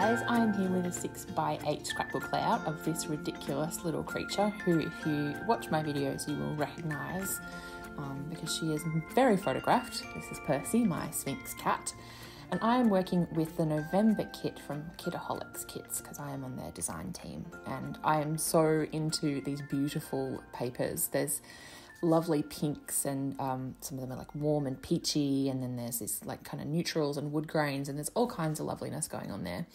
guys, I am here with a 6x8 scrapbook layout of this ridiculous little creature who, if you watch my videos, you will recognise because she is very photographed. This is Percy, my Sphinx cat, and I am working with the November kit from Kitaholic Kits because I am on their design team, and I am so into these beautiful papers. There's lovely pinks and some of them are like warm and peachy, and then there's this like kind of neutrals and wood grains, and there's all kinds of loveliness going on there.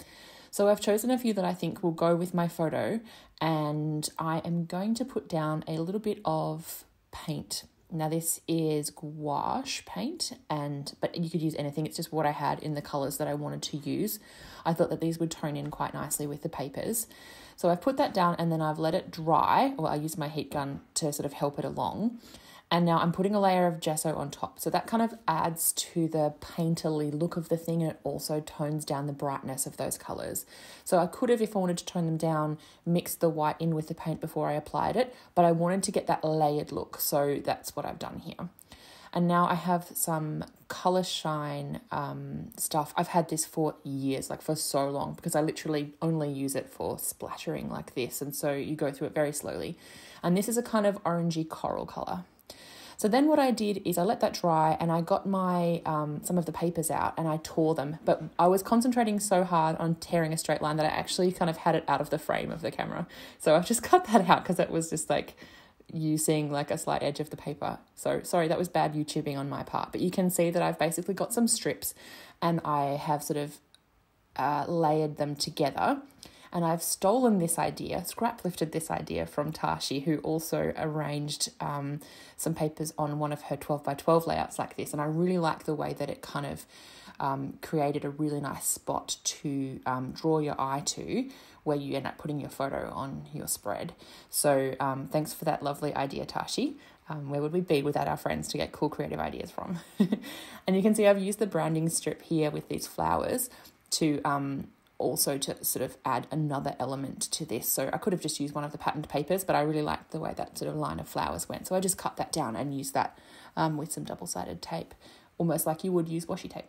So I've chosen a few that I think will go with my photo, and I am going to put down a little bit of paint. Now this is gouache paint, but you could use anything. It's just what I had in the colours that I wanted to use. I thought that these would tone in quite nicely with the papers. So I've put that down and then I've let it dry, or I used my heat gun to sort of help it along. And now I'm putting a layer of gesso on top. So that kind of adds to the painterly look of the thing, and it also tones down the brightness of those colours. So I could have, if I wanted to tone them down, mixed the white in with the paint before I applied it, but I wanted to get that layered look. So that's what I've done here. And now I have some Colour Shine stuff. I've had this for years, like for so long, because I literally only use it for splattering like this. And so you go through it very slowly. And this is a kind of orangey coral colour. So then what I did is I let that dry, and I got my some of the papers out and I tore them. But I was concentrating so hard on tearing a straight line that I actually kind of had it out of the frame of the camera. So I've just cut that out because it was just like you seeing like a slight edge of the paper. So sorry, that was bad YouTubing on my part, but you can see that I've basically got some strips and I have sort of layered them together. And I've stolen this idea, scrap-lifted this idea from Tashi, who also arranged some papers on one of her 12x12 layouts like this. And I really like the way that it kind of created a really nice spot to draw your eye to, where you end up putting your photo on your spread. So thanks for that lovely idea, Tashi. Where would we be without our friends to get cool creative ideas from? And you can see I've used the branding strip here with these flowers to also to sort of add another element to this. So I could have just used one of the patterned papers, but I really liked the way that sort of line of flowers went. So I just cut that down and used that with some double-sided tape, almost like you would use washi tape.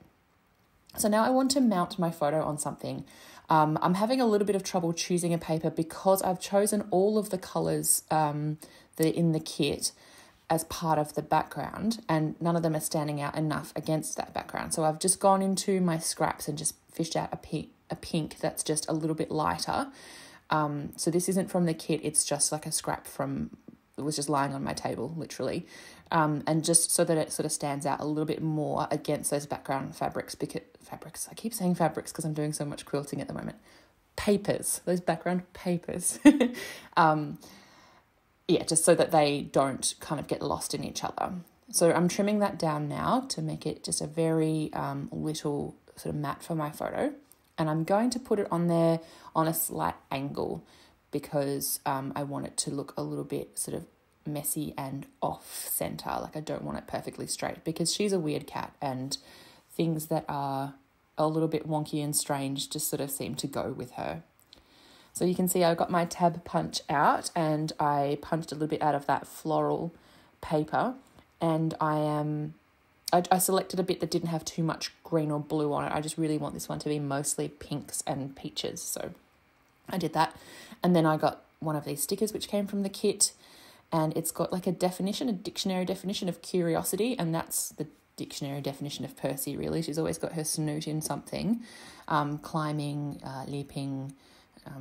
So now I want to mount my photo on something. I'm having a little bit of trouble choosing a paper because I've chosen all of the colours that are in the kit as part of the background, and none of them are standing out enough against that background. So I've just gone into my scraps and just fished out a pink that's just a little bit lighter. So this isn't from the kit, it's just like a scrap it was just lying on my table, literally. And just so that it sort of stands out a little bit more against those background fabrics, I keep saying fabrics because I'm doing so much quilting at the moment. Papers, those background papers. Yeah, just so that they don't kind of get lost in each other. So I'm trimming that down now to make it just a very little sort of matte for my photo. And I'm going to put it on there on a slight angle because I want it to look a little bit sort of messy and off center. Like I don't want it perfectly straight because she's a weird cat, and things that are a little bit wonky and strange just sort of seem to go with her. So you can see I got my tab punch out and I punched a little bit out of that floral paper, and I selected a bit that didn't have too much green or blue on it. I just really want this one to be mostly pinks and peaches. So I did that. And then I got one of these stickers which came from the kit, and it's got like a dictionary definition of curiosity, and that's the dictionary definition of Percy, really. She's always got her snoot in something, climbing, leaping,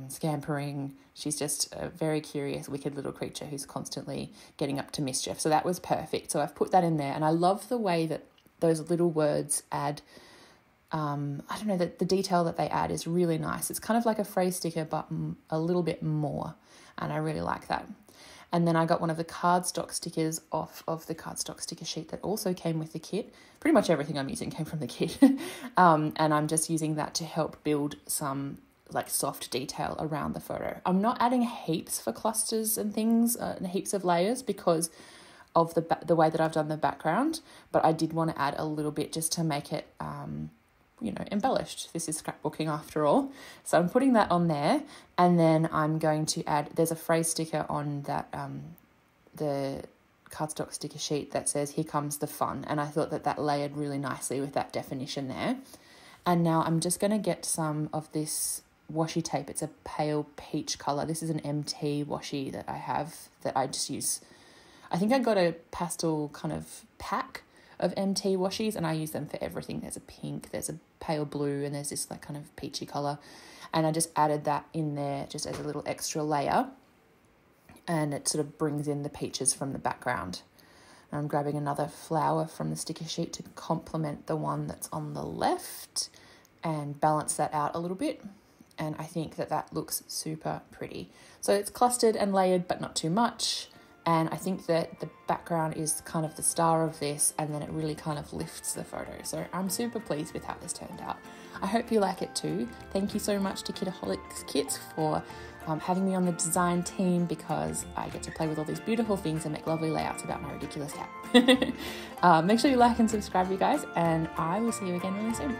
scampering. She's just a very curious, wicked little creature who's constantly getting up to mischief. So that was perfect. So I've put that in there, and I love the way that those little words add, I don't know, the detail that they add is really nice. It's kind of like a phrase sticker, but a little bit more, and I really like that. And then I got one of the cardstock stickers off of the cardstock sticker sheet that also came with the kit. Pretty much everything I'm using came from the kit. And I'm just using that to help build some like soft detail around the photo. I'm not adding heaps for clusters and things and heaps of layers because of the way that I've done the background, but I did want to add a little bit just to make it embellished. This is scrapbooking after all. So I'm putting that on there, and then I'm going to add, there's a phrase sticker on that the cardstock sticker sheet that says "Here comes the fun," and I thought that layered really nicely with that definition there. And now I'm just going to get some of this washi tape. It's a pale peach colour. This is an MT washi that I have that I just use. I think I got a pastel kind of pack of MT washies and I use them for everything. There's a pink, there's a pale blue, and there's this like kind of peachy colour. And I just added that in there just as a little extra layer, and it sort of brings in the peaches from the background. And I'm grabbing another flower from the sticker sheet to complement the one that's on the left and balance that out a little bit. And I think that that looks super pretty. So it's clustered and layered, but not too much. And I think that the background is kind of the star of this, and then it really kind of lifts the photo. So I'm super pleased with how this turned out. I hope you like it too. Thank you so much to Kitaholic Kits for having me on the design team, because I get to play with all these beautiful things and make lovely layouts about my ridiculous cat. Make sure you like and subscribe, you guys, and I will see you again really soon.